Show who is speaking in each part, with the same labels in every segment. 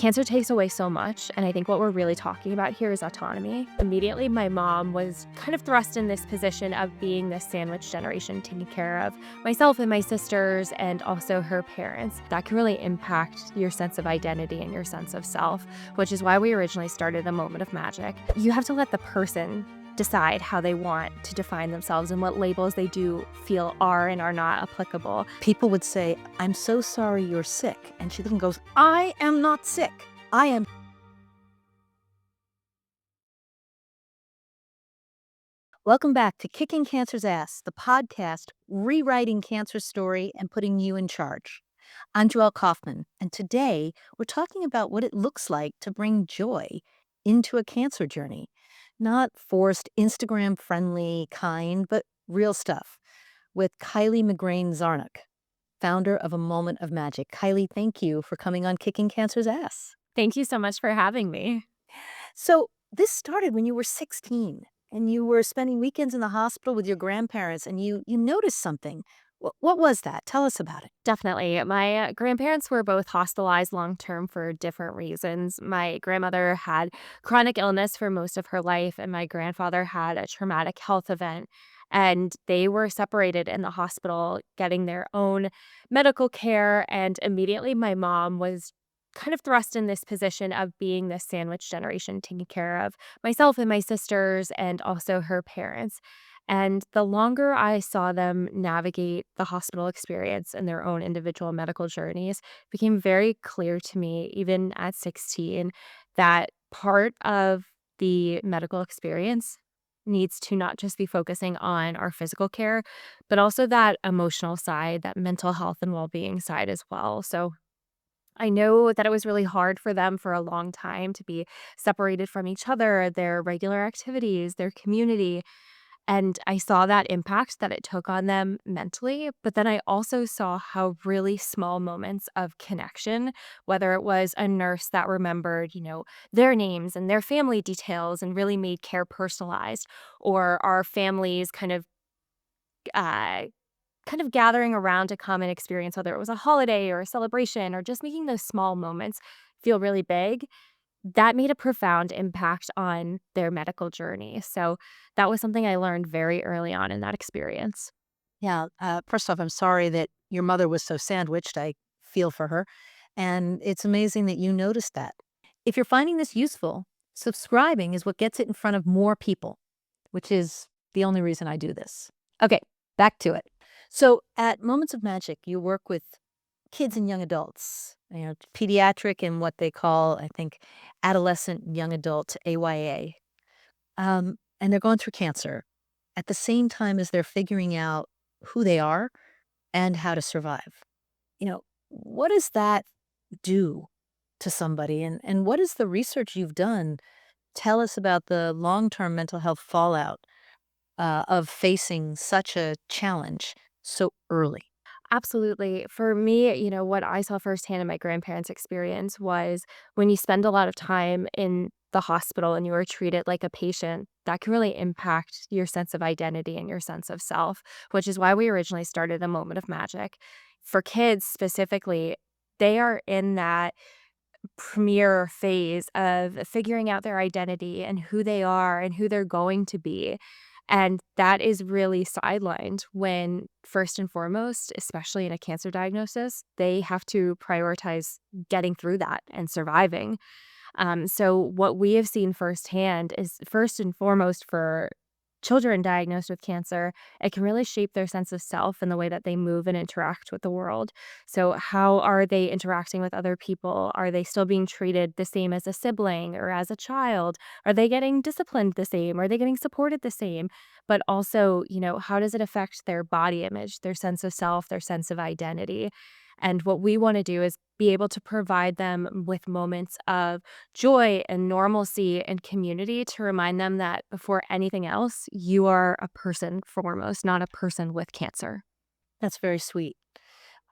Speaker 1: Cancer takes away so much, and I think what we're really talking about here is autonomy. Immediately, my mom was kind of thrust in this position of being this sandwich generation, taking care of myself and my sisters and also her parents. That can really impact your sense of identity and your sense of self, which is why we originally started a moment of magic. You have to let the person decide how they want to define themselves and what labels they do feel are and are not applicable.
Speaker 2: People would say, "I'm so sorry you're sick." And she then goes, "I am not sick. I am." Welcome back to Kicking Cancer's Ass, the podcast rewriting cancer's story and putting you in charge. I'm Joelle Kaufman, and today we're talking about what it looks like to bring joy into a cancer journey. Not forced, Instagram-friendly kind, but real stuff. With Kylee McGrane-Zarnoch, founder of A Moment of Magic. Kylee, thank you for coming on Kicking Cancer's Ass.
Speaker 1: Thank you so much for having me.
Speaker 2: So this started when you were 16 and you were spending weekends in the hospital with your grandparents and you noticed something. What was that? Tell us about it.
Speaker 1: Definitely. My grandparents were both hospitalized long term for different reasons. My grandmother had chronic illness for most of her life, and my grandfather had a traumatic health event. And they were separated in the hospital, getting their own medical care. And immediately, my mom was kind of thrust in this position of being this sandwich generation, taking care of myself and my sisters and also her parents. And the longer I saw them navigate the hospital experience and their own individual medical journeys, it became very clear to me, even at 16, that part of the medical experience needs to not just be focusing on our physical care, but also that emotional side, that mental health and well being side as well. So I know that it was really hard for them for a long time to be separated from each other, their regular activities, their community. And I saw that impact that it took on them mentally, but then I also saw how really small moments of connection, whether it was a nurse that remembered, their names and their family details and really made care personalized, or our families uh, kind of gathering around a common experience, whether it was a holiday or a celebration, or just making those small moments feel really big, that made a profound impact on their medical journey. So that was something I learned very early on in that experience.
Speaker 2: Yeah. First off, I'm sorry that your mother was so sandwiched. I feel for her. And it's amazing that you noticed that. If you're finding this useful, subscribing is what gets it in front of more people, which is the only reason I do this. Okay, back to it. So at Moments of Magic, you work with kids and young adults, pediatric and what they call, I think, adolescent young adult, AYA. And they're going through cancer at the same time as they're figuring out who they are and how to survive. What does that do to somebody? And what is the research you've done? Tell us about the long-term mental health fallout of facing such a challenge so early.
Speaker 1: Absolutely. For me, what I saw firsthand in my grandparents' experience was when you spend a lot of time in the hospital and you are treated like a patient, that can really impact your sense of identity and your sense of self, which is why we originally started a moment of magic. For kids specifically, they are in that premier phase of figuring out their identity and who they are and who they're going to be. And that is really sidelined when, first and foremost, especially in a cancer diagnosis, they have to prioritize getting through that and surviving. So, what we have seen firsthand is, first and foremost, for children diagnosed with cancer, it can really shape their sense of self and the way that they move and interact with the world. So, how are they interacting with other people? Are they still being treated the same as a sibling or as a child? Are they getting disciplined the same? Are they getting supported the same? But also, how does it affect their body image, their sense of self, their sense of identity? And what we want to do is be able to provide them with moments of joy and normalcy and community to remind them that before anything else, you are a person foremost, not a person with cancer.
Speaker 2: That's very sweet.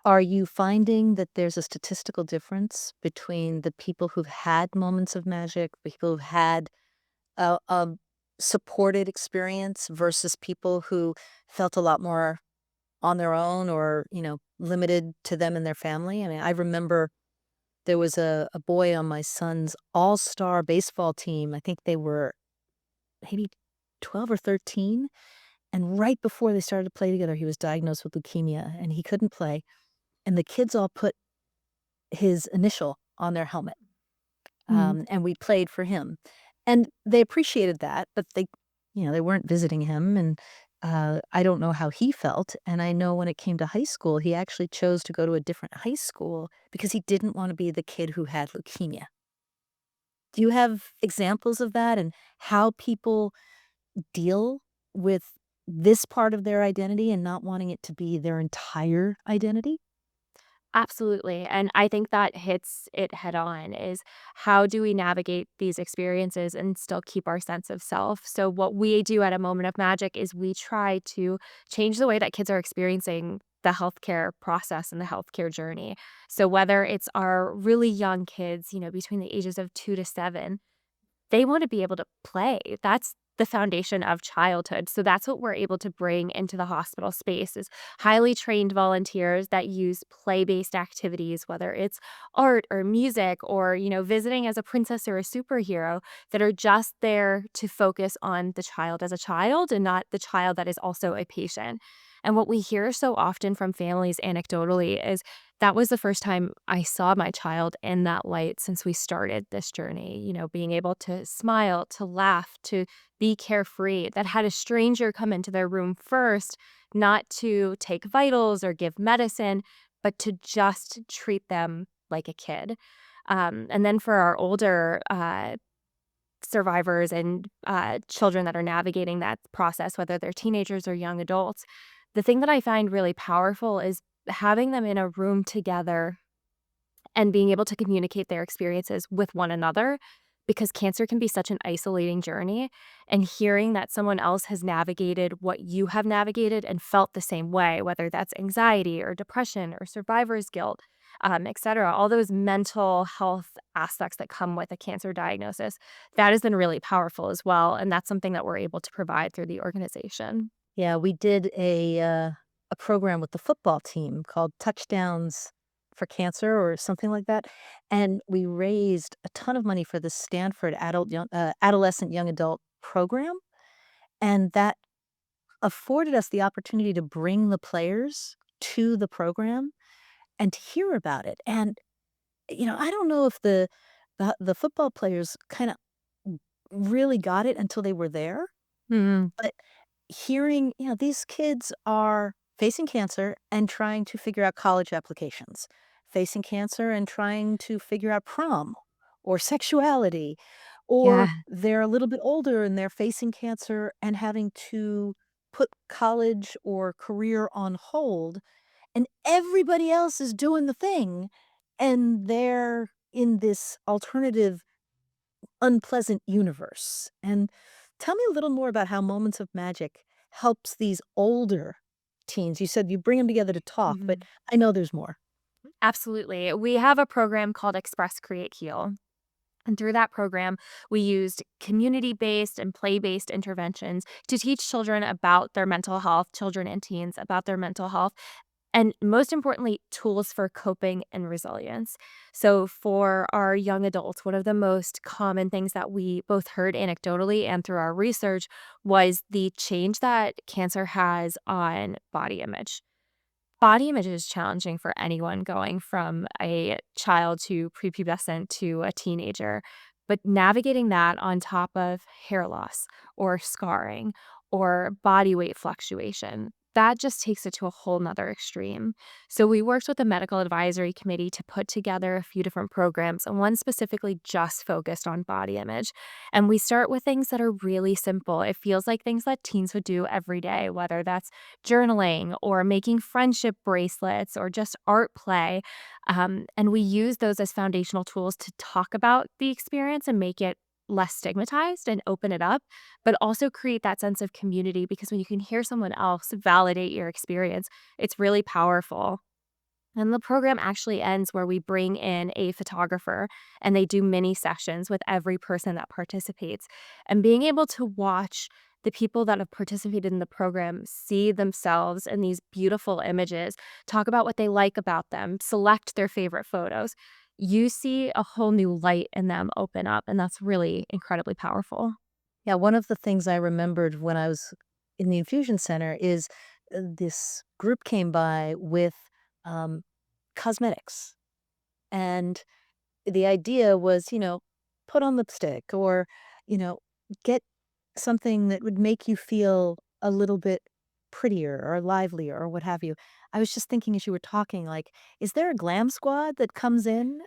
Speaker 2: Are you finding that there's a statistical difference between the people who've had moments of magic, people who've had a supported experience versus people who felt a lot more on their own or, limited to them and their family? I mean, I remember There was a boy on my son's all-star baseball team. I think they were maybe 12 or 13, and right before they started to play together, he was diagnosed with leukemia, and he couldn't play, and the kids all put his initial on their helmet,
Speaker 1: Mhm.
Speaker 2: and we played for him. And they appreciated that, but they weren't visiting him, and, I don't know how he felt, and I know when it came to high school, he actually chose to go to a different high school because he didn't wanna be the kid who had leukemia. Do you have examples of that and how people deal with this part of their identity and not wanting it to be their entire identity?
Speaker 1: Absolutely, and I think that hits it head on is how do we navigate these experiences and still keep our sense of self? So what we do at a Moment of Magic is we try to change the way that kids are experiencing the healthcare process and the healthcare journey. So whether it's our really young kids, between the ages of 2 to 7, they wanna be able to play. That's the foundation of childhood, so that's what we're able to bring into the hospital space is highly trained volunteers that use play-based activities, whether it's art or music or, visiting as a princess or a superhero that are just there to focus on the child as a child and not the child that is also a patient. And what we hear so often from families anecdotally is that was the first time I saw my child in that light since we started this journey, being able to smile, to laugh, to be carefree, that had a stranger come into their room first, not to take vitals or give medicine, but to just treat them like a kid. And then for our older survivors and children that are navigating that process, whether they're teenagers or young adults, the thing that I find really powerful is having them in a room together and being able to communicate their experiences with one another because cancer can be such an isolating journey. And hearing that someone else has navigated what you have navigated and felt the same way, whether that's anxiety or depression or survivor's guilt, et cetera, all those mental health aspects that come with a cancer diagnosis, that has been really powerful as well. And that's something that we're able to provide through the organization.
Speaker 2: Yeah, we did a program with the football team called Touchdowns for Cancer or something like that, and we raised a ton of money for the Stanford adolescent young adult program, and that afforded us the opportunity to bring the players to the program and to hear about it, and, I don't know if the football players kinda really got it until they were there,
Speaker 1: Mhm.
Speaker 2: but hearing, these kids are facing cancer and trying to figure out college applications, facing cancer and trying to figure out prom or sexuality, or
Speaker 1: Yeah.
Speaker 2: they're a little bit older and they're facing cancer and having to put college or career on hold, and everybody else is doing the thing, and they're in this alternative unpleasant universe. And tell me a little more about how Moments of Magic helps these older teens. You said you bring them together to talk, but
Speaker 1: Mhm.
Speaker 2: I know there's more.
Speaker 1: Absolutely. We have a program called Express, Create, Heal. And through that program, we used community based and play based interventions to teach children about their mental health, children and teens about their mental health, and most importantly, tools for coping and resilience. So, for our young adults, one of the most common things that we both heard anecdotally and through our research was the change that cancer has on body image. Body image is challenging for anyone going from a child to prepubescent to a teenager, but navigating that on top of hair loss or scarring or body weight fluctuation, that just takes it to a whole nother extreme. So we worked with the medical advisory committee to put together a few different programs, and one specifically just focused on body image. And we start with things that are really simple. It feels like things that teens would do every day, whether that's journaling or making friendship bracelets or just art play. And we use those as foundational tools to talk about the experience and make it less stigmatized and open it up, but also create that sense of community because when you can hear someone else validate your experience, it's really powerful. And the program actually ends where we bring in a photographer and they do mini sessions with every person that participates. And being able to watch the people that have participated in the program see themselves in these beautiful images, talk about what they like about them, select their favorite photos. you see a whole new light in them open up, and that's really incredibly powerful.
Speaker 2: Yeah, one of the things I remembered when I was in the infusion center is this group came by with um, cosmetics. And the idea was, put on lipstick or, you know, get something that would make you feel a little bit prettier or livelier or what have you. I was just thinking as you were talking, like, is there a glam squad that comes in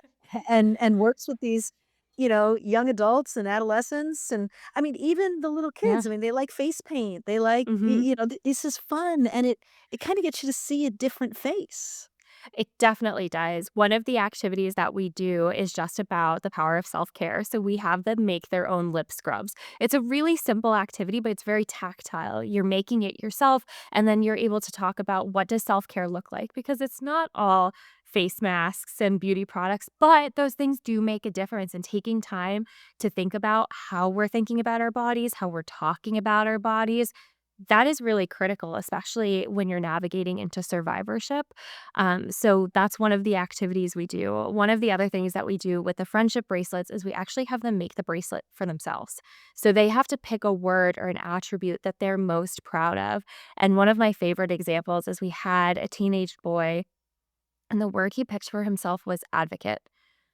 Speaker 2: and works with these, young adults and adolescents? And I mean, even the little
Speaker 1: Yeah.
Speaker 2: kids, I mean, they like face paint. They like,
Speaker 1: Mhm.
Speaker 2: this is fun. And it kind of gets you to see a different face.
Speaker 1: It definitely does. One of the activities that we do is just about the power of self-care. So we have them make their own lip scrubs. It's a really simple activity, but it's very tactile. You're making it yourself, and then you're able to talk about what does self-care look like, because it's not all face masks and beauty products, but those things do make a difference in taking time to think about how we're thinking about our bodies, how we're talking about our bodies. That is really critical, especially when you're navigating into survivorship. So that's one of the activities we do. One of the other things that we do with the friendship bracelets is we actually have them make the bracelet for themselves. So they have to pick a word or an attribute that they're most proud of. And one of my favorite examples is we had a teenage boy, and the word he picked for himself was advocate.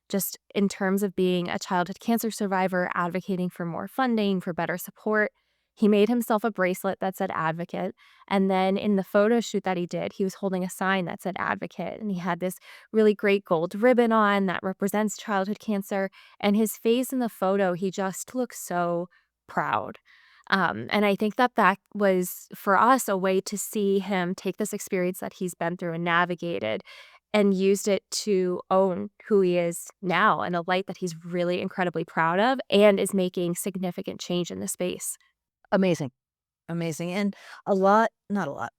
Speaker 1: Just in terms of being a childhood cancer survivor, advocating for more funding, for better support. He made himself a bracelet that said advocate. And then in the photo shoot that he did, he was holding a sign that said advocate. And he had this really great gold ribbon on that represents childhood cancer. And his face in the photo, he just looks so proud. And I think that that was for us a way to see him take this experience that he's been through and navigated and used it to own who he is now and a light that he's really incredibly proud of and is making significant change in the space.
Speaker 2: Amazing. Amazing. And not a lot,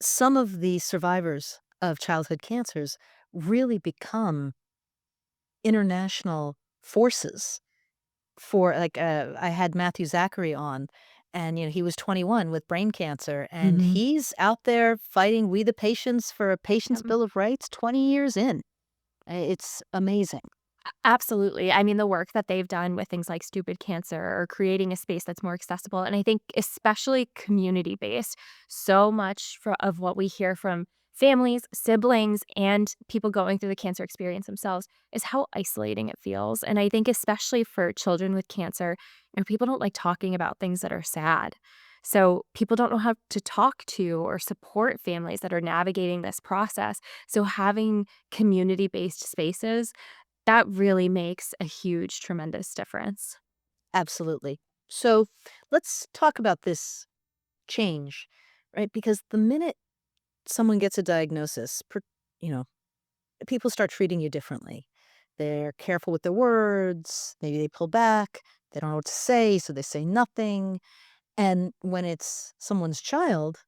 Speaker 2: some of the survivors of childhood cancers really become international forces for like I had Matthew Zachary on, and he was 21 with brain cancer, and
Speaker 1: Mhm.
Speaker 2: he's out there fighting We the Patients for a patient's
Speaker 1: Yep.
Speaker 2: bill of rights 20 years in. It's amazing.
Speaker 1: Absolutely. I mean, the work that they've done with things like stupid cancer or creating a space that's more accessible, and I think especially community based, so much of what we hear from families, siblings, and people going through the cancer experience themselves is how isolating it feels. And I think, especially for children with cancer, people don't like talking about things that are sad. So people don't know how to talk to or support families that are navigating this process. So having community based spaces that really makes a huge, tremendous difference.
Speaker 2: Absolutely. So let's talk about this change, right? Because the minute someone gets a diagnosis, you know, people start treating you differently. They're careful with their words. Maybe they pull back. They don't know what to say, so they say nothing. And when it's someone's child,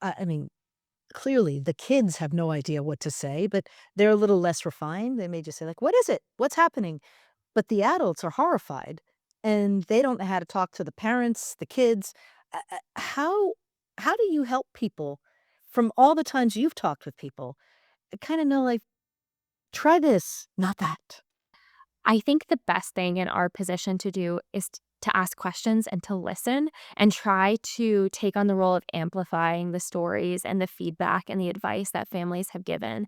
Speaker 2: I mean, clearly the kids have no idea what to say, but they're a little less refined. They may just say, like, what is it? What's happening? But the adults are horrified and they don't know how to talk to the parents, the kids. How do you help people from all the times you've talked with people kind of know, like, try this, not that?
Speaker 1: I think the best thing in our position to do is to ask questions and to listen and try to take on the role of amplifying the stories and the feedback and the advice that families have given.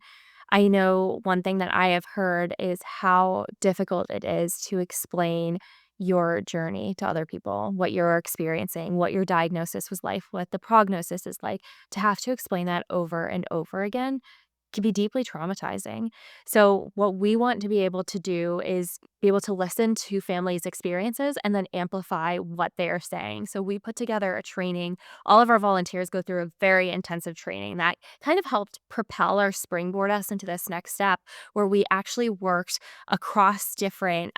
Speaker 1: I know one thing that I have heard is how difficult it is to explain your journey to other people, what you're experiencing, what your diagnosis was like, what the prognosis is like. To have to explain that over and over again can be deeply traumatizing. So, what we want to be able to do is be able to listen to families' experiences and then amplify what they are saying. So, we put together a training. All of our volunteers go through a very intensive training that kind of helped propel or springboard us into this next step, where we actually worked across different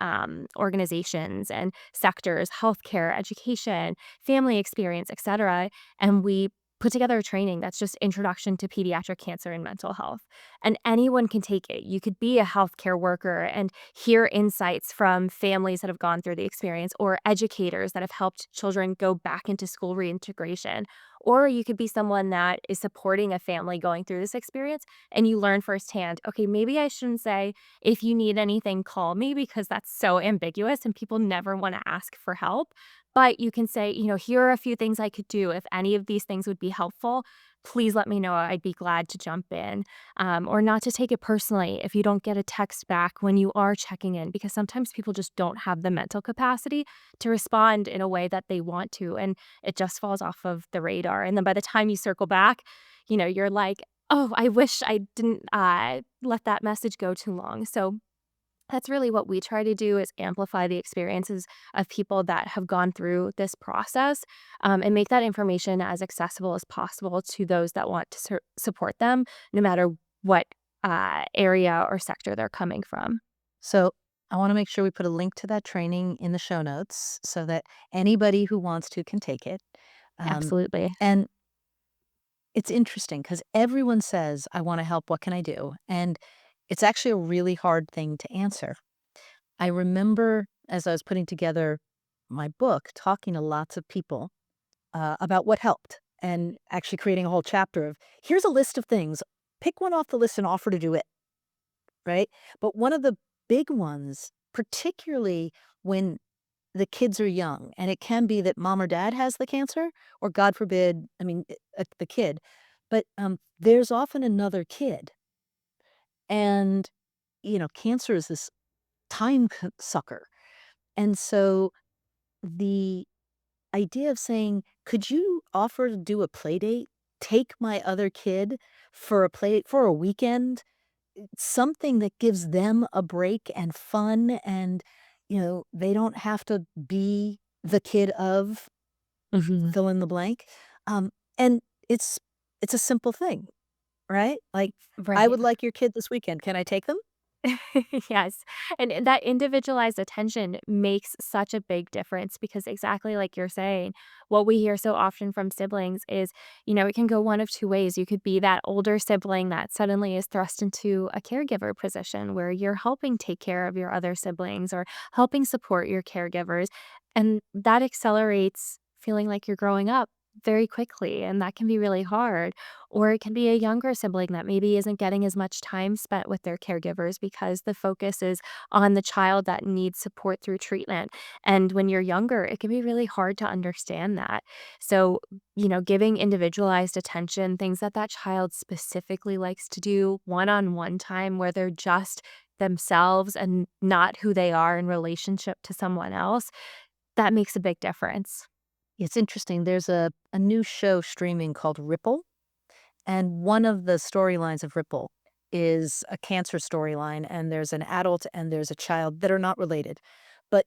Speaker 1: organizations and sectors, healthcare, education, family experience, etc. And we put together a training that's just Introduction to Pediatric Cancer and Mental Health. And anyone can take it. You could be a healthcare worker and hear insights from families that have gone through the experience or educators that have helped children go back into school reintegration. Or you could be someone that is supporting a family going through this experience and you learn firsthand, okay, maybe I shouldn't say, if you need anything, call me, because that's so ambiguous and people never want to ask for help. But you can say, here are a few things I could do. If any of these things would be helpful, please let me know. I'd be glad to jump in. Or not to take it personally if you don't get a text back when you are checking in, because sometimes people just don't have the mental capacity to respond in a way that they want to. And it just falls off of the radar. And then by the time you circle back, you're like, oh, I wish I didn't let that message go too long. So that's really what we try to do, is amplify the experiences of people that have gone through this process, and make that information as accessible as possible to those that want to support them, no matter what area or sector they're coming from.
Speaker 2: So I want to make sure we put a link to that training in the show notes so that anybody who wants to can take it. Um,
Speaker 1: Absolutely.
Speaker 2: and it's interesting because everyone says, I want to help. What can I do? And it's actually a really hard thing to answer. I remember as I was putting together my book, talking to lots of people about what helped and actually creating a whole chapter of here's a list of things. Pick one off the list and offer to do it. Right. But one of the big ones, particularly when the kids are young, and it can be that mom or dad has the cancer, or God forbid, I mean, the kid, but there's often another kid. And, cancer is this sucker. And so the idea of saying, could you offer to do a play date? Take my other kid for a play for a weekend, something that gives them a break and fun and, they don't have to be the kid of
Speaker 1: Mhm.
Speaker 2: fill in the blank. And it's a simple thing, right? Like, I
Speaker 1: Right.
Speaker 2: would like your kid this weekend. Can I take them?
Speaker 1: Yes, and that individualized attention makes such a big difference, because exactly like you're saying, what we hear so often from siblings is, it can go one of two ways. You could be that older sibling that suddenly is thrust into a caregiver position where you're helping take care of your other siblings or helping support your caregivers, and that accelerates feeling like you're growing up very quickly, and that can be really hard. Or it can be a younger sibling that maybe isn't getting as much time spent with their caregivers because the focus is on the child that needs support through treatment. And when you're younger, it can be really hard to understand that. So, giving individualized attention, things that that child specifically likes to do, one on one time where they're just themselves and not who they are in relationship to someone else, that makes a big difference.
Speaker 2: It's interesting. There's a new show streaming called Ripple. And one of the storylines of Ripple is a cancer storyline, and there's an adult and there's a child that are not related. But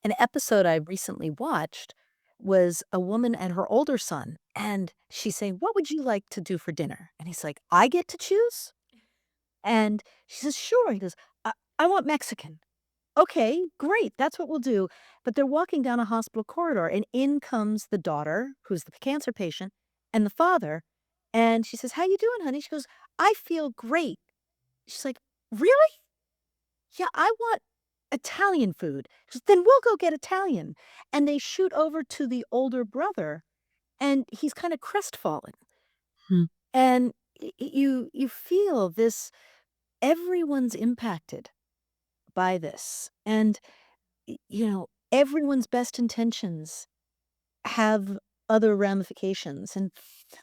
Speaker 2: an episode I recently watched was a woman and her older son, and she's saying, "What would you like to do for dinner?" And he's like, "I get to choose?" And she says, "Sure." He goes, I want Mexican." Okay, great. That's what we'll do. But they're walking down a hospital corridor, and in comes the daughter, who's the cancer patient, and the father. And she says, "How you doing, honey?" She goes, "I feel great." She's like, "Really? Yeah, I want Italian food." She goes, "Then we'll go get Italian." And they shoot over to the older brother, and he's kind of crestfallen.
Speaker 1: Hmm.
Speaker 2: And you feel this. Everyone's impacted by this, and everyone's best intentions have other ramifications. And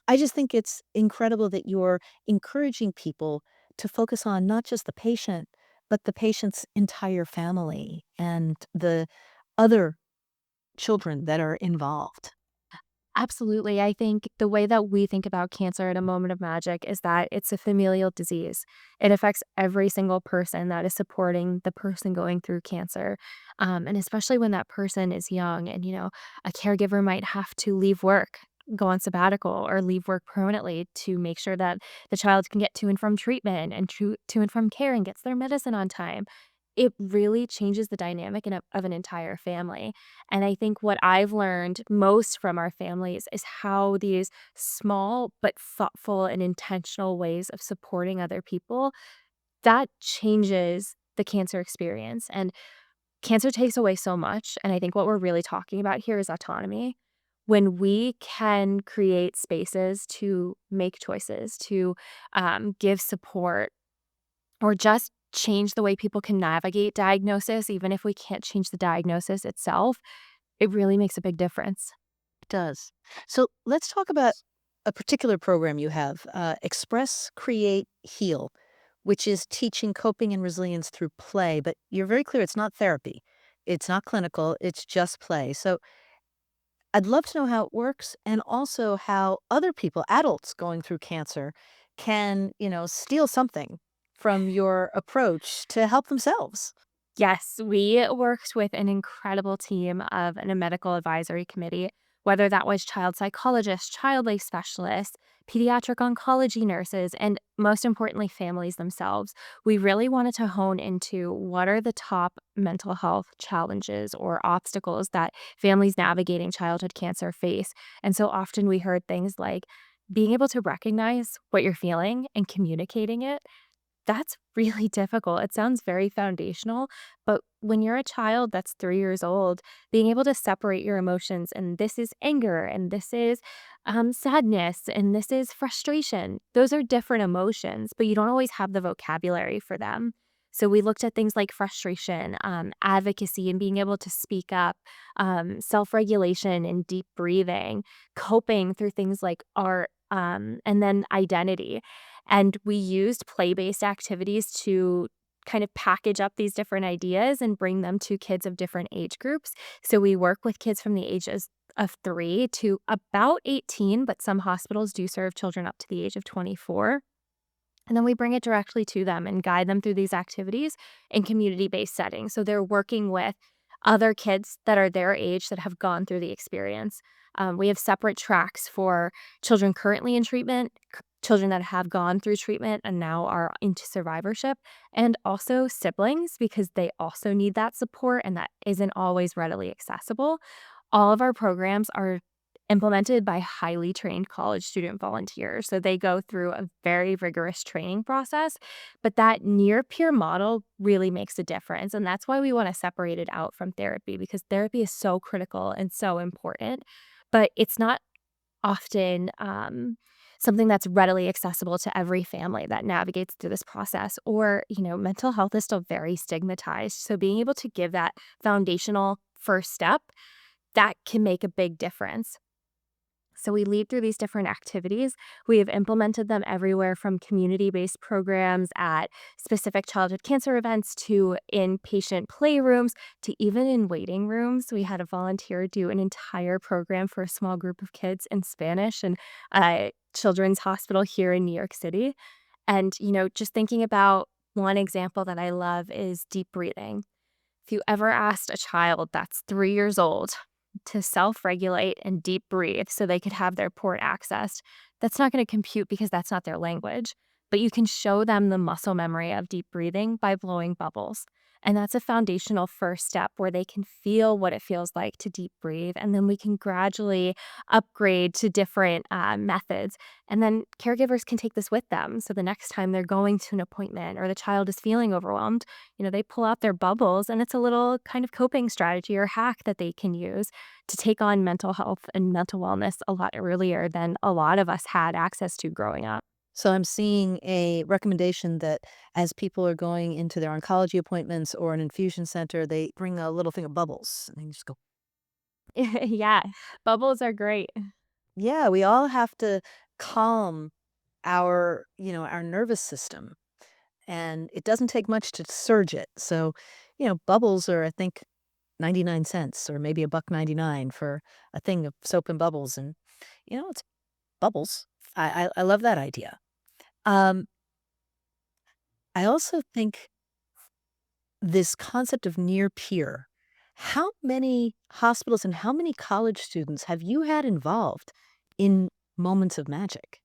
Speaker 2: I just think it's incredible that you're encouraging people to focus on not just the patient, but the patient's entire family and the other children that are involved.
Speaker 1: Absolutely. I think the way that we think about cancer at a moment of magic is that it's a familial disease. It affects every single person that is supporting the person going through cancer. And especially when that person is young and, a caregiver might have to leave work, go on sabbatical, or leave work permanently to make sure that the child can get to and from treatment and to and from care and gets their medicine on time. it really changes the dynamic of an entire family. And I think what I've learned most from our families is how these small but thoughtful and intentional ways of supporting other people that changes the cancer experience. And cancer takes away so much, and I think what we're really talking about here is autonomy. When we can create spaces to make choices, to, give support, or just change the way people can navigate diagnosis, even if we can't change the diagnosis itself, it really makes a big difference.
Speaker 2: It does. So let's talk about a particular program you have, Express, Create, Heal, which is teaching coping and resilience through play. But you're very clear it's not therapy, it's not clinical, it's just play. So I'd love to know how it works and also how other people, adults going through cancer, can, steal something from your approach to help themselves.
Speaker 1: Yes, we worked with an incredible team of and a medical advisory committee, whether that was child psychologists, child life specialists, pediatric oncology nurses, and most importantly, families themselves. We really wanted to hone into what are the top mental health challenges or obstacles that families navigating childhood cancer face. And so often we heard things like being able to recognize what you're feeling and communicating it that's really difficult. It sounds very foundational, but when you're a child that's 3 years old, being able to separate your emotions and this is anger and this is sadness and this is frustration. Those are different emotions, but you don't always have the vocabulary for them. So we looked at things like frustration, advocacy, and being able to speak up, self-regulation and deep breathing, coping through things like art, and then identity. And we used play-based activities to kind of package up these different ideas and bring them to kids of different age groups. So we work with kids from the ages of 3 to about 18, but some hospitals do serve children up to the age of 24. And then we bring it directly to them and guide them through these activities in community-based settings. So they're working with other kids that are their age that have gone through the experience. We have separate tracks for children currently in treatment, children that have gone through treatment and now are into survivorship, and also siblings because they also need that support and that isn't always readily accessible. All of our programs are implemented by highly trained college student volunteers. So they go through a very rigorous training process, but that near peer model really makes a difference. And that's why we want to separate it out from therapy because therapy is so critical and so important, but it's not often something that's readily accessible to every family that navigates through this process. Or, mental health is still very stigmatized. So being able to give that foundational first step that can make a big difference. So we lead through these different activities. We have implemented them everywhere from community-based programs at specific childhood cancer events to inpatient playrooms to even in waiting rooms. We had a volunteer do an entire program for a small group of kids in Spanish and Children's Hospital here in New York City. And, just thinking about one example that I love is deep breathing. If you ever asked a child that's 3 years old to self-regulate and deep breathe so they could have their port accessed, that's not gonna compute because that's not their language, but you can show them the muscle memory of deep breathing by blowing bubbles, and that's a foundational first step where they can feel what it feels like to deep breathe, and then we can gradually upgrade to different, methods, and then caregivers can take this with them, so the next time they're going to an appointment or the child is feeling overwhelmed, they pull out their bubbles, and it's a little kind of coping strategy or hack that they can use to take on mental health and mental wellness a lot earlier than a lot of us had access to growing up.
Speaker 2: So I'm seeing a recommendation that as people are going into their oncology appointments or an infusion center, they bring a little thing of bubbles and they just go,
Speaker 1: Yeah, bubbles are great.
Speaker 2: yeah, we all have to calm our nervous system. And it doesn't take much to surge it. So, bubbles are, I think, 99 cents or maybe a buck 99 for a thing of soap and bubbles. And, it's bubbles. I love that idea. Um, I also think this concept of near peer. How many hospitals and how many college students have you had involved in moments of magic?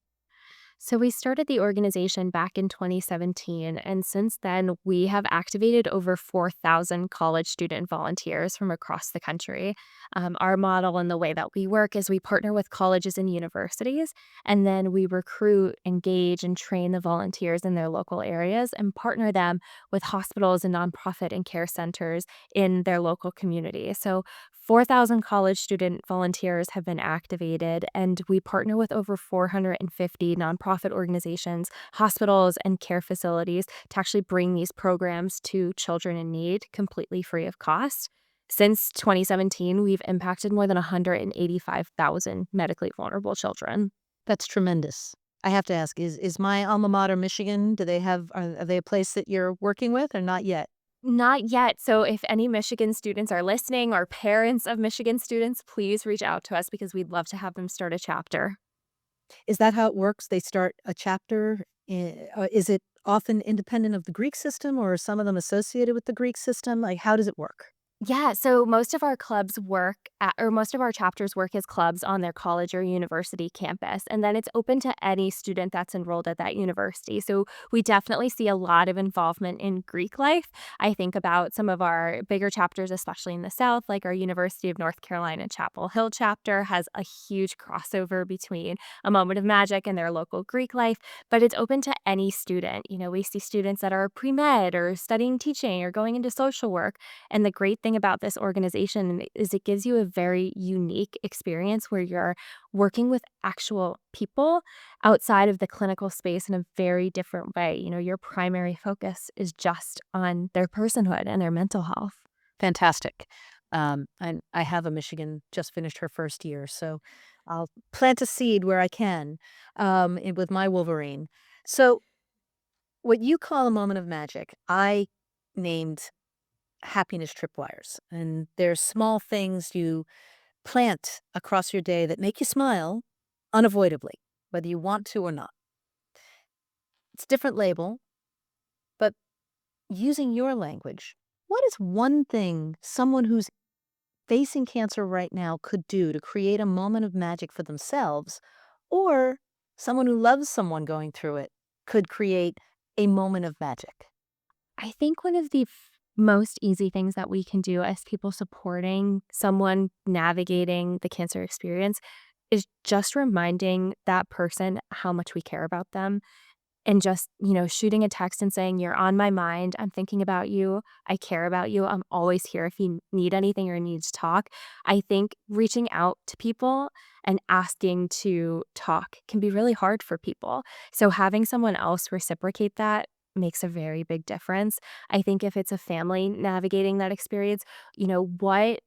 Speaker 1: So we started the organization back in 2017, and since then, we have activated over 4,000 college student volunteers from across the country. Our model and the way that we work is we partner with colleges and universities, and then we recruit, engage, and train the volunteers in their local areas and partner them with hospitals and nonprofit and care centers in their local community. So 4,000 college student volunteers have been activated, and we partner with over 450 nonprofit organizations, hospitals, and care facilities to actually bring these programs to children in need completely free of cost. Since 2017, we've impacted more than 185,000 medically vulnerable children.
Speaker 2: That's tremendous. I have to ask, is my alma mater Michigan? Do they have are they a place that you're working with or not yet?
Speaker 1: Not yet. So, if any Michigan students are listening or parents of Michigan students, please reach out to us because we'd love to have them start a chapter.
Speaker 2: Is that how it works? They start a chapter? Is it often independent of the Greek system, or are some of them associated with the Greek system? Like, how does it work?
Speaker 1: Yeah, so most of our clubs work at, or most of our chapters work as clubs on their college or university campus. And then it's open to any student that's enrolled at that university. So we definitely see a lot of involvement in Greek life. I think about some of our bigger chapters, especially in the South, like our University of North Carolina Chapel Hill chapter has a huge crossover between a moment of magic and their local Greek life, but it's open to any student. We see students that are pre med or studying teaching or going into social work, and the great thing about this organization is it gives you a very unique experience where you're working with actual people outside of the clinical space in a very different way. Your primary focus is just on their personhood and their mental health.
Speaker 2: Fantastic. And I have a Michigan just finished her first year, so I'll plant a seed where I can with my Wolverine. So, what you call a moment of magic, I named happiness tripwires. And they're small things you plant across your day that make you smile unavoidably, whether you want to or not. It's a different label, but using your language, what is one thing someone who's facing cancer right now could do to create a moment of magic for themselves, or someone who loves someone going through it could create a moment of magic?
Speaker 1: I think one of the most easy things that we can do as people supporting someone navigating the cancer experience is just reminding that person how much we care about them. And just, shooting a text and saying, "You're on my mind. I'm thinking about you. I care about you. I'm always here if you need anything or need to talk." I think reaching out to people and asking to talk can be really hard for people. So having someone else reciprocate that makes a very big difference. I think if it's a family navigating that experience, what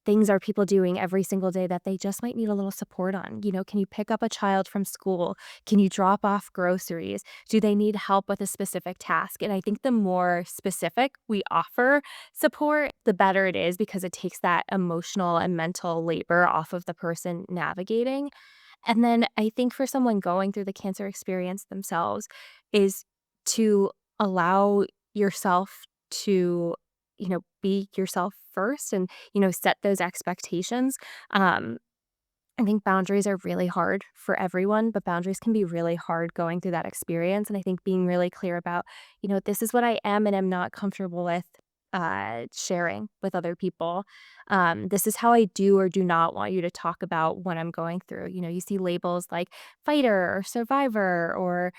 Speaker 1: things are people doing every single day that they just might need a little support on? Can you pick up a child from school? Can you drop off groceries? Do they need help with a specific task? And I think the more specific we offer support, the better it is because it takes that emotional and mental labor off of the person navigating. And then I think for someone going through the cancer experience themselves is to allow yourself to, be yourself first and, set those expectations. Um, I think boundaries are really hard for everyone, but boundaries can be really hard going through that experience. And I think being really clear about, this is what I am and am not comfortable with sharing with other people. This is how I do or do not want you to talk about what I'm going through. You see labels like fighter or survivor or,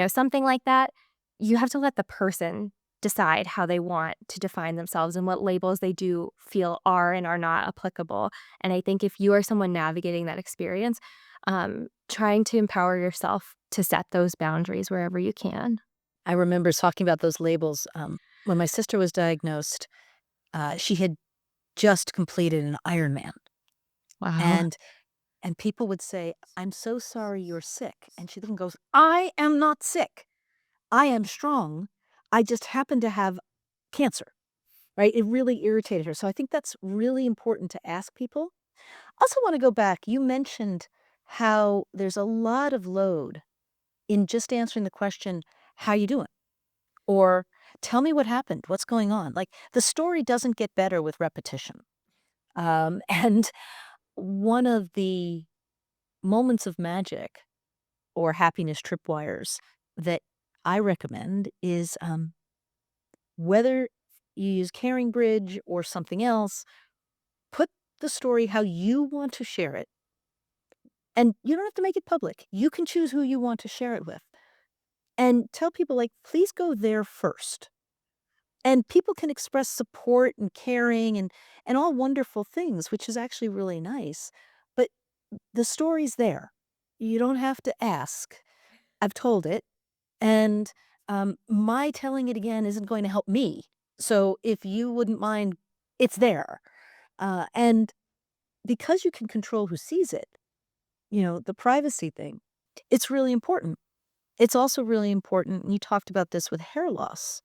Speaker 1: something like that. You have to let the person decide how they want to define themselves and what labels they do feel are and are not applicable. And I think if you are someone navigating that experience, trying to empower yourself to set those boundaries wherever you can.
Speaker 2: I remember talking about those labels when my sister was diagnosed. She had just completed an Ironman,
Speaker 1: Wow.
Speaker 2: and people would say, "I'm so sorry you're sick," and she then goes, "I am not sick. I am strong. I just happen to have cancer." Right? It really irritated her. So I think that's really important to ask people. Also, want to go back. You mentioned how there's a lot of load in just answering the question, "How you doing?" Or "Tell me what happened. What's going on?" Like the story doesn't get better with repetition. And one of the moments of magic or happiness tripwires that I recommend is whether you use Caring Bridge or something else, put the story how you want to share it. And you don't have to make it public. You can choose who you want to share it with. And tell people, like, please go there first. And people can express support and caring and all wonderful things, which is actually really nice. But the story's there. You don't have to ask. I've told it. And my telling it again isn't going to help me. So if you wouldn't mind, it's there. And because you can control who sees it, the privacy thing, it's really important. It's also really important. And you talked about this with hair loss.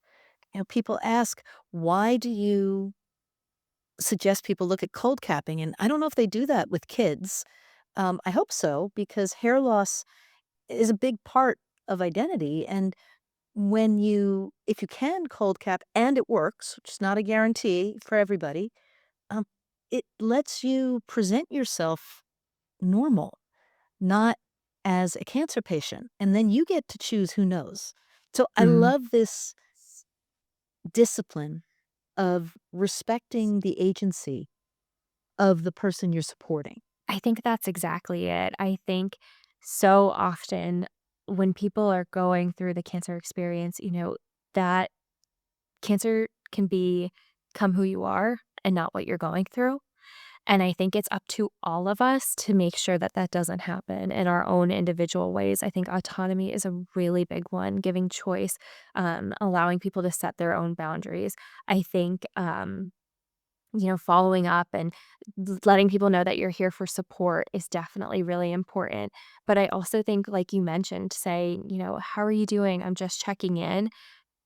Speaker 2: People ask, why do you suggest people look at cold capping? And I don't know if they do that with kids. I hope so, because hair loss is a big part of identity. And if you can cold cap and it works, which is not a guarantee for everybody, um, it lets you present yourself normal, not as a cancer patient. And then you get to choose who knows. So I
Speaker 1: Mhm.
Speaker 2: love this discipline of respecting the agency of the person you're supporting.
Speaker 1: I think that's exactly it. I think so often when people are going through the cancer experience, that cancer can become who you are and not what you're going through. And I think it's up to all of us to make sure that that doesn't happen in our own individual ways. I think autonomy is a really big one, giving choice, allowing people to set their own boundaries. I think, following up and letting people know that you're here for support is definitely really important. But I also think, like you mentioned, say, how are you doing? I'm just checking in.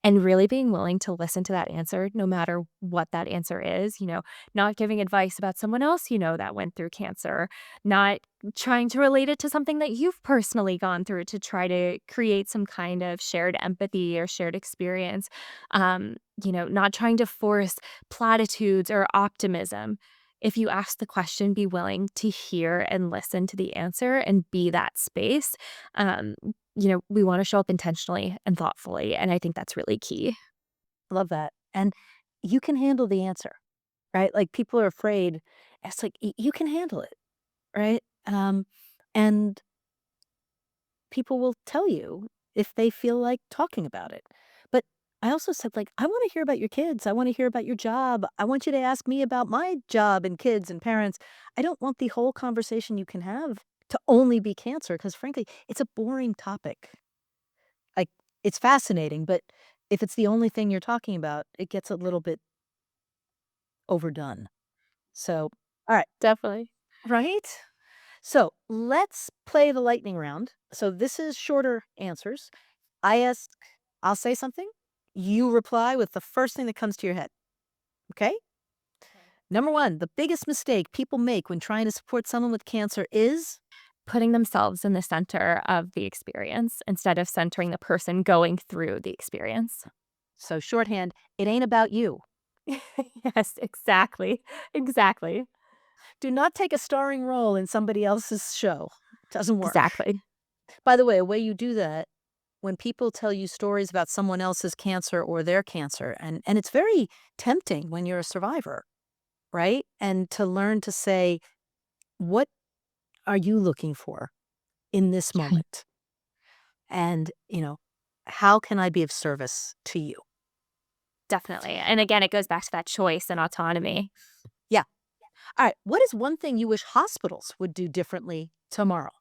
Speaker 1: And really being willing to listen to that answer no matter what that answer is, not giving advice about someone else that went through cancer, not trying to relate it to something that you've personally gone through to try to create some kind of shared empathy or shared experience. Not trying to force platitudes or optimism. If you ask the question, be willing to hear and listen to the answer and be that space. Um, we wanna show up intentionally and thoughtfully, and I think that's really key.
Speaker 2: Love that. And you can handle the answer, right? Like people are afraid. It's like you can handle it, right? And people will tell you if they feel like talking about it. But I also said, like, I want to hear about your kids. I want to hear about your job. I want you to ask me about my job and kids and parents. I don't want the whole conversation you can have to only be cancer because, frankly, it's a boring topic. Like, it's fascinating, but if it's the only thing you're talking about, it gets a little bit overdone. So, all right,
Speaker 1: Definitely.
Speaker 2: right? So let's play the lightning round. So this is shorter answers. I ask, I'll say something. You reply with the first thing that comes to your head. Okay. Number one, the biggest mistake people make when trying to support someone with cancer is
Speaker 1: Putting themselves in the center of the experience instead of centering the person going through the experience.
Speaker 2: so shorthand, it ain't about you.
Speaker 1: Yes, exactly. Exactly.
Speaker 2: Do not take a starring role in somebody else's show. Doesn't work.
Speaker 1: Exactly.
Speaker 2: By the way, a way you do that when people tell you stories about someone else's cancer or their cancer, and it's very tempting when you're a survivor, right? And to learn to say, what are you looking for in this
Speaker 1: Yeah,
Speaker 2: moment? And, how can I be of service to you?
Speaker 1: definitely. And again, it goes back to that choice and autonomy.
Speaker 2: Yeah. All right. What is one thing you wish hospitals would do differently tomorrow?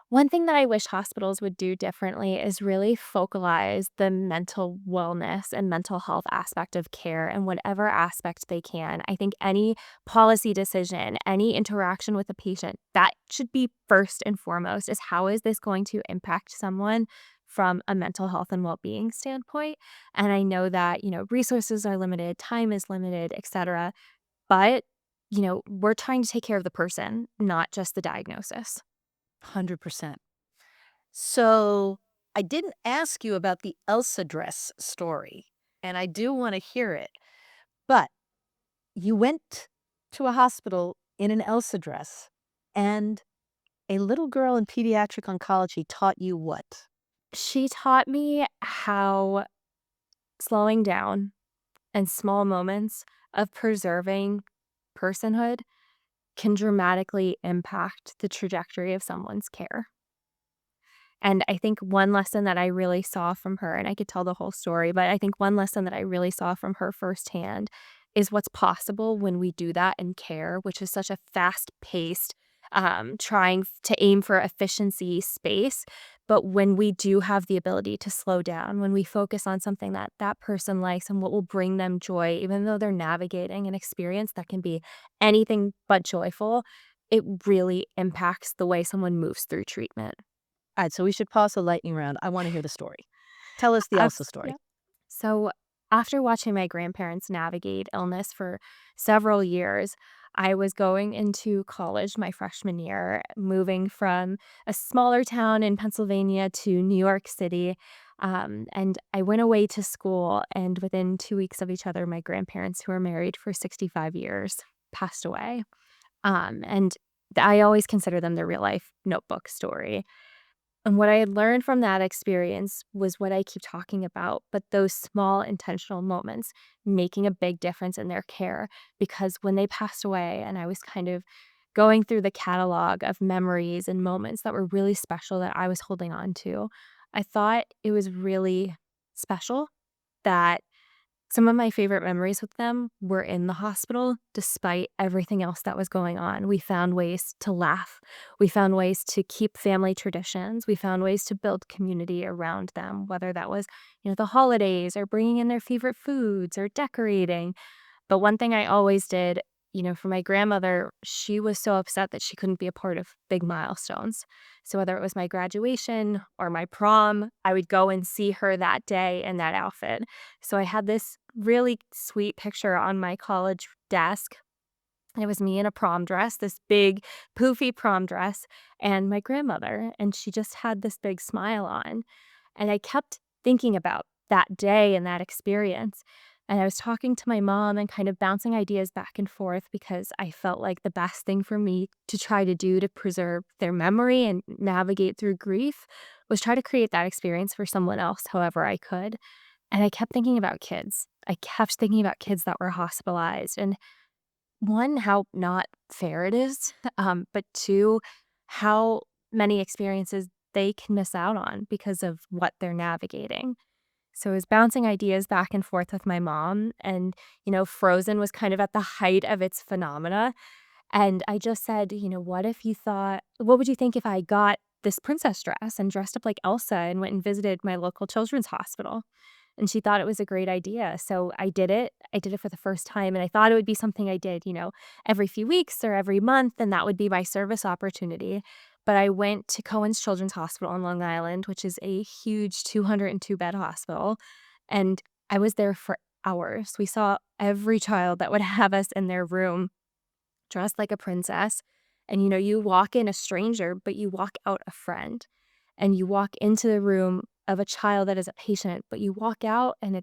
Speaker 1: One thing that I wish hospitals would do differently is really focalize the mental wellness and mental health aspect of care in whatever aspect they can. I think any policy decision, any interaction with a patient, that should be first and foremost is how is this going to impact someone from a mental health and well-being standpoint? And I know that, resources are limited, time is limited, etc. But, we're trying to take care of the person, not just the diagnosis.
Speaker 2: 100%. So I didn't ask you about the Elsa dress story, and I do want to hear it. But you went to a hospital in an Elsa dress, and A little girl in pediatric oncology taught you what?
Speaker 1: She taught me how slowing down and small moments of preserving personhood can dramatically impact the trajectory of someone's care. And I think one lesson that I really saw from her, and I could tell the whole story, but I think one lesson that I really saw from her firsthand is what's possible when we do that in care, which is such a fast paced, trying to aim for efficiency space. But when we do have the ability to slow down, when we focus on something that that person likes and what will bring them joy, even though they're navigating an experience that can be anything but joyful, it really impacts the way someone moves through treatment.
Speaker 2: All right, so we should pause the lightning round. I want to hear the story. Tell us the Elsa story.
Speaker 1: Yeah. So, after watching my grandparents navigate illness for several years, I was going into college my freshman year, moving from a smaller town in Pennsylvania to New York City. And I went away to school, and within 2 weeks of each other, my grandparents, who were married for 65 years, passed away. And I always consider them the real life notebook story. And what I had learned from that experience was what I keep talking about, but those small intentional moments making a big difference in their care. Because when they passed away, and I was kind of going through the catalog of memories and moments that were really special that I was holding on to, I thought it was really special that some of my favorite memories with them were in the hospital despite everything else that was going on. We found ways to laugh. We found ways to keep family traditions. We found ways to build community around them, whether that was, the holidays or bringing in their favorite foods or decorating. But one thing I always did, for my grandmother, she was so upset that she couldn't be a part of big milestones. So whether it was my graduation or my prom, I would go and see her that day in that outfit. So I had this really sweet picture on my college desk. It was me in a prom dress, this big poofy prom dress, and my grandmother. And she just had this big smile on. And I kept thinking about that day and that experience. And I was talking to my mom and kind of bouncing ideas back and forth because I felt like the best thing for me to try to do to preserve their memory and navigate through grief was try to create that experience for someone else however I could. And I kept thinking about kids. I kept thinking about kids that were hospitalized. And one, how not fair it is, but two, how many experiences they can miss out on because of what they're navigating. So I was bouncing ideas back and forth with my mom, and Frozen was kind of at the height of its phenomena. And I just said, what if you thought, what would you think if I got this princess dress and dressed up like Elsa and went and visited my local children's hospital? And she thought it was a great idea. So I did it. I did it for the first time. And I thought it would be something I did, every few weeks or every month. And that would be my service opportunity. But I went to Cohen's Children's Hospital on Long Island, which is a huge 202-bed hospital. And I was there for hours. We saw every child that would have us in their room dressed like a princess. And you walk in a stranger, but you walk out a friend. And you walk into the room of a child that is a patient, but you walk out and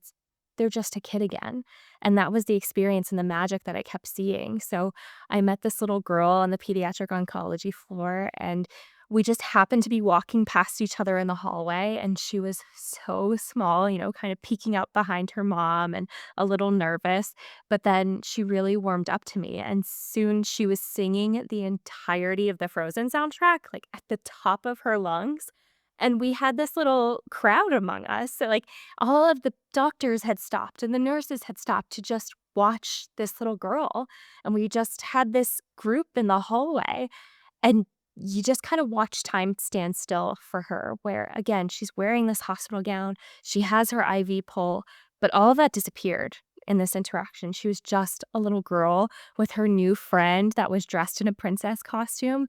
Speaker 1: they're just a kid again. And that was the experience and the magic that I kept seeing. So I met this little girl on the pediatric oncology floor, and we just happened to be walking past each other in the hallway. And she was so small, kind of peeking out behind her mom and a little nervous. But then she really warmed up to me. And soon she was singing the entirety of the Frozen soundtrack, like at the top of her lungs. And we had this little crowd among us. So, like, all of the doctors had stopped and the nurses had stopped to just watch this little girl. And we just had this group in the hallway. And you just kind of watch time stand still for her, where again, she's wearing this hospital gown, she has her IV pole, but all of that disappeared in this interaction. She was just a little girl with her new friend that was dressed in a princess costume,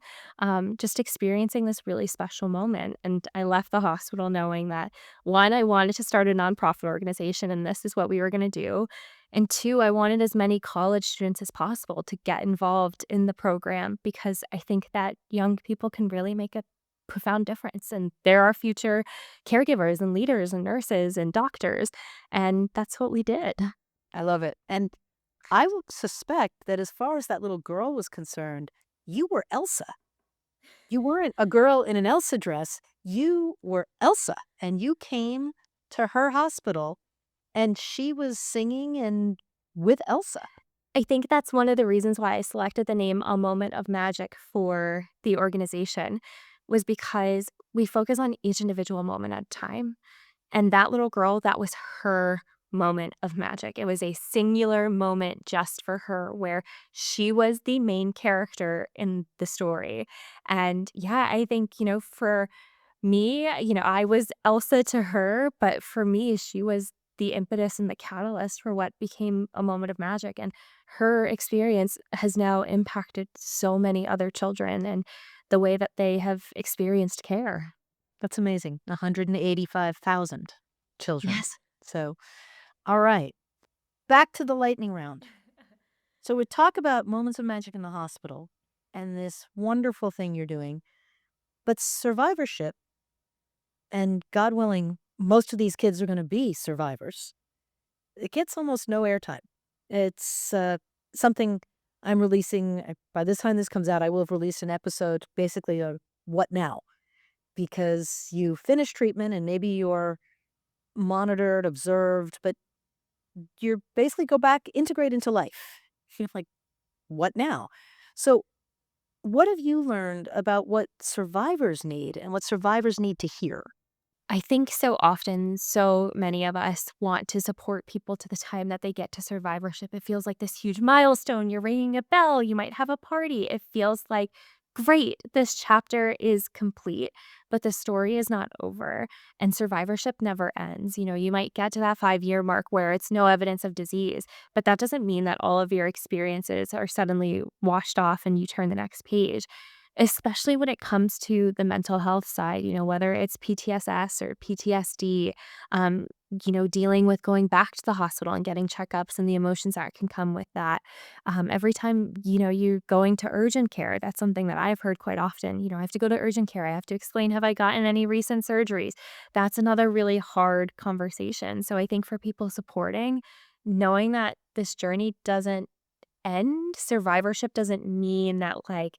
Speaker 1: just experiencing this really special moment. And I left the hospital knowing that one, I wanted to start a nonprofit organization, and this is what we were going to do. And two, I wanted as many college students as possible to get involved in the program because I think that young people can really make a profound difference. And they're our future caregivers and leaders and nurses and doctors. And that's what we did.
Speaker 2: I love it. And I would suspect that as far as that little girl was concerned, you were Elsa. You weren't a girl in an Elsa dress. You were Elsa, and you came to her hospital, and she was singing and with Elsa.
Speaker 1: I think that's one of the reasons why I selected the name A Moment of Magic for the organization was because we focus on each individual moment at a time. And that little girl, that was her moment of magic. It was a singular moment just for her where she was the main character in the story. And yeah, I think, for me, I was Elsa to her, but for me, she was the impetus and the catalyst for what became a moment of magic. And her experience has now impacted so many other children and the way that they have experienced care.
Speaker 2: That's amazing. 185,000 children.
Speaker 1: Yes.
Speaker 2: So, all right, back to the lightning round. So, we talk about moments of magic in the hospital and this wonderful thing you're doing, but survivorship, and God willing, most of these kids are going to be survivors. It gets almost no airtime. It's something I'm releasing. By this time this comes out, I will have released an episode basically of What Now? Because you finish treatment and maybe you're monitored, observed, but you're basically go back, integrate into life. You're like, what now? So, what have you learned about what survivors need and what survivors need to hear?
Speaker 1: I think so often, so many of us want to support people to the time that they get to survivorship. It feels like this huge milestone. You're ringing a bell. You might have a party. It feels like, great, this chapter is complete, but the story is not over. And survivorship never ends. You might get to that 5-year mark where it's no evidence of disease, but that doesn't mean that all of your experiences are suddenly washed off and you turn the next page. Especially when it comes to the mental health side, whether it's PTSS or PTSD, dealing with going back to the hospital and getting checkups and the emotions that can come with that. Every time, you're going to urgent care, that's something that I've heard quite often. I have to go to urgent care. I have to explain, have I gotten any recent surgeries? That's another really hard conversation. So I think for people supporting, knowing that this journey doesn't end, survivorship doesn't mean that, like,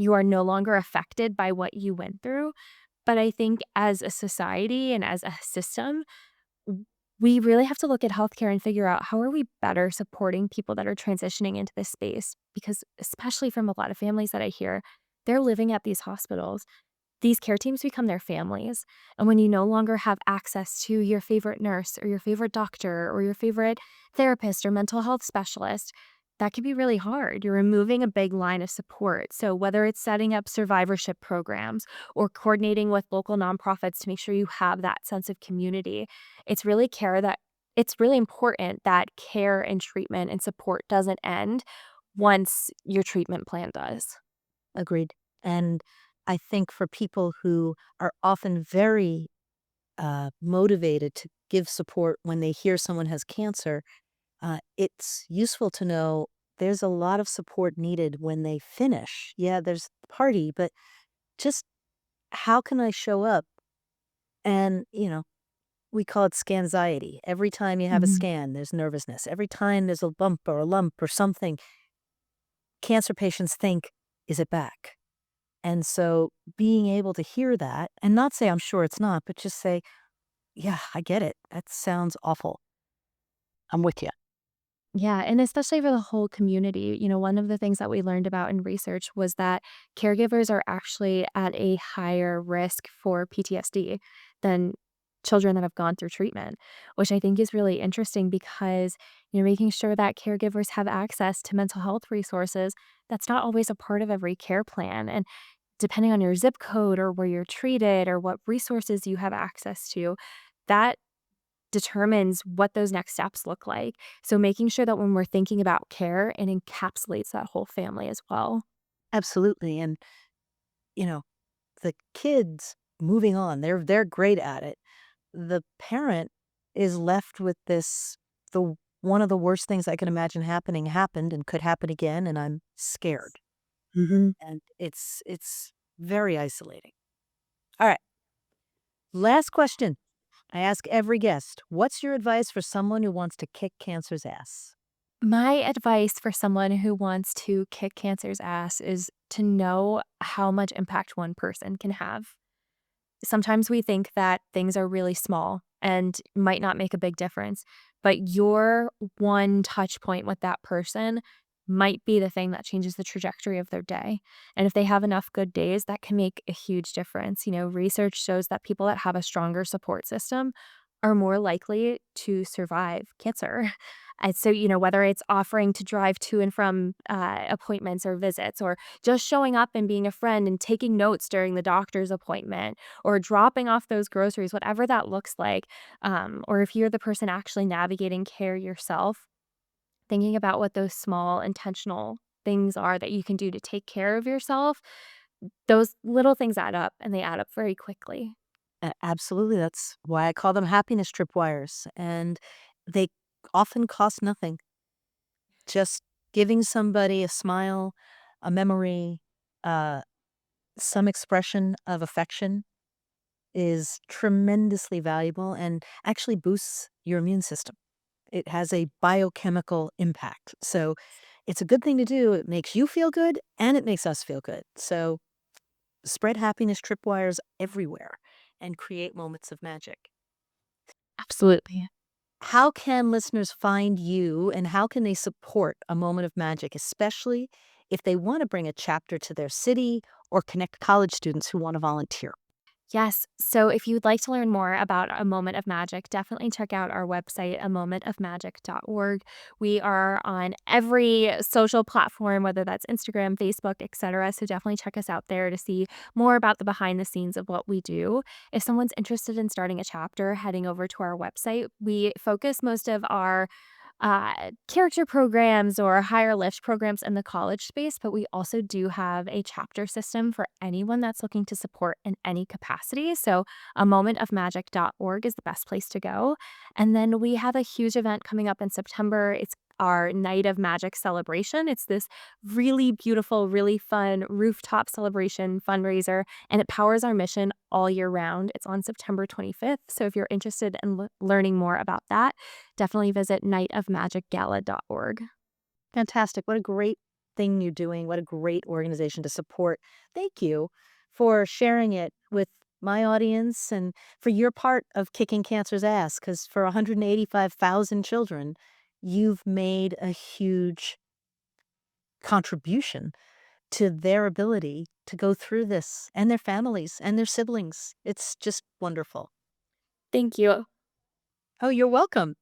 Speaker 1: you are no longer affected by what you went through. But I think as a society and as a system, w we really have to look at healthcare and figure out how are we better supporting people that are transitioning into this space? Because especially from a lot of families that I hear, they're living at these hospitals. These care teams become their families, and when you no longer have access to your favorite nurse or your favorite doctor or your favorite therapist or mental health specialist, that can be really hard. You're removing a big line of support. So whether it's setting up survivorship programs or coordinating with local nonprofits to make sure you have that sense of community, it's really important that care and treatment and support doesn't end once your treatment plan does.
Speaker 2: Agreed. And I think for people who are often very motivated to give support when they hear someone has cancer, it's useful to know there's a lot of support needed when they finish. Yeah, there's the party, but just how can I show up? And, we call it scanxiety. Every time you have a
Speaker 1: Mhm.
Speaker 2: scan, there's nervousness. Every time there's a bump or a lump or something, cancer patients think, is it back? And so being able to hear that and not say, I'm sure it's not, but just say, yeah, I get it. That sounds awful. I'm with you.
Speaker 1: Yeah, and especially for the whole community, one of the things that we learned about in research was that caregivers are actually at a higher risk for PTSD than children that have gone through treatment, which I think is really interesting because, making sure that caregivers have access to mental health resources, that's not always a part of every care plan. And depending on your zip code or where you're treated or what resources you have access to, that determines what those next steps look like. So making sure that when we're thinking about care, it encapsulates that whole family as well.
Speaker 2: Absolutely. And, you know, the kids moving on, they're great at it. The parent is left with this the one of the worst things I can imagine happening happened and could happen again, and I'm scared.
Speaker 1: Mhm.
Speaker 2: And it's very isolating. All right. Last question. I ask every guest, what's your advice for someone who wants to kick cancer's ass?
Speaker 1: My advice for someone who wants to kick cancer's ass is to know how much impact one person can have. Sometimes we think that things are really small and might not make a big difference, but your one touch point with that person might be the thing that changes the trajectory of their day. And if they have enough good days, that can make a huge difference. Research shows that people that have a stronger support system are more likely to survive cancer. And so, whether it's offering to drive to and from appointments or visits, or just showing up and being a friend and taking notes during the doctor's appointment, or dropping off those groceries, whatever that looks like, or if you're the person actually navigating care yourself, thinking about what those small intentional things are that you can do to take care of yourself, those little things add up and they add up very quickly.
Speaker 2: Absolutely. That's why I call them happiness tripwires. And they often cost nothing. Just giving somebody a smile, a memory, uh, some expression of affection is tremendously valuable and actually boosts your immune system. It has a biochemical impact. So it's a good thing to do. It makes you feel good and it makes us feel good. So spread happiness tripwires everywhere and create moments of magic.
Speaker 1: Absolutely.
Speaker 2: How can listeners find you and how can they support a moment of magic, especially if they want to bring a chapter to their city or connect college students who want to volunteer?
Speaker 1: Yes. So if you'd like to learn more about A Moment of Magic, definitely check out our website, amomentofmagic.org. We are on every social platform, whether that's Instagram, Facebook, etc. So definitely check us out there to see more about the behind the scenes of what we do. If someone's interested in starting a chapter, heading over to our website, we focus most of our character programs or higher lift programs in the college space, but we also do have a chapter system for anyone that's looking to support in any capacity. So, a momentofmagic.org is the best place to go. And then we have a huge event coming up in September. It's our Night of Magic celebration. It's this really beautiful, really fun rooftop celebration fundraiser, and it powers our mission all year round. It's on September 25th. So, if you're interested in learning more about that, definitely visit nightofmagic.gala.org.
Speaker 2: Fantastic. What a great thing you're doing. What a great organization to support. Thank you for sharing it with my audience and for your part of kicking cancer's ass. Because for 185,000 children, you've made a huge contribution to their ability to go through this and their families and their siblings. It's just wonderful.
Speaker 1: Thank you.
Speaker 2: Oh, you're welcome.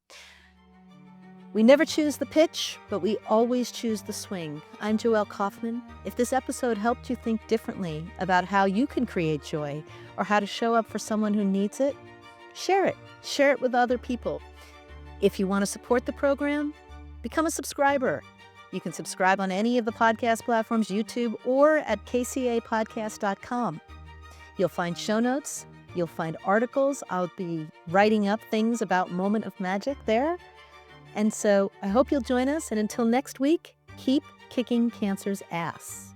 Speaker 2: We never choose the pitch, but we always choose the swing. I'm Joelle Kaufman. If this episode helped you think differently about how you can create joy or how to show up for someone who needs it, share it. Share it with other people. If you want to support the program, become a subscriber. You can subscribe on any of the podcast platforms, YouTube, or at kcapodcast.com. You'll find show notes. You'll find articles. I'll be writing up things about Moment of Magic there. And so I hope you'll join us. And until next week, keep kicking cancer's ass.